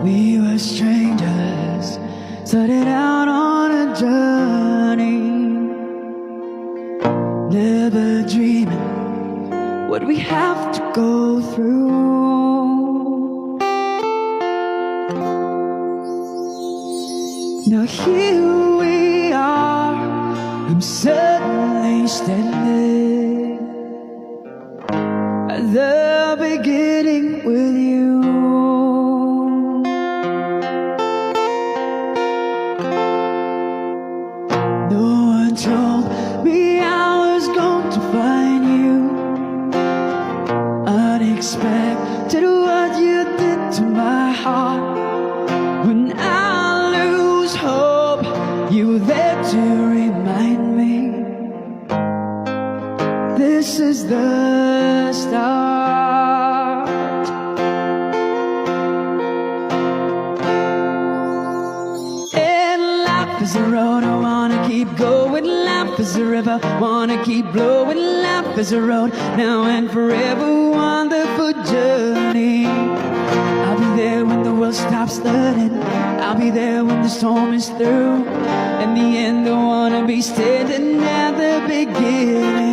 We were strangers, started out on a journey, never dreaming what we have to go through. Now here we are, I'm suddenly standing at the beginning with you. No one told me I was going to find you. Unexpected what you did to my heart. When I lose hope, you were there to remind me this is the start. And life is a road I wanna keep going. Life is a river, wanna keep blowing. Life is a road, now and forever, wonderful journey. I'll be there when the world stops turning. I'll be there when the storm is through. In the end I wanna be standing at the beginning.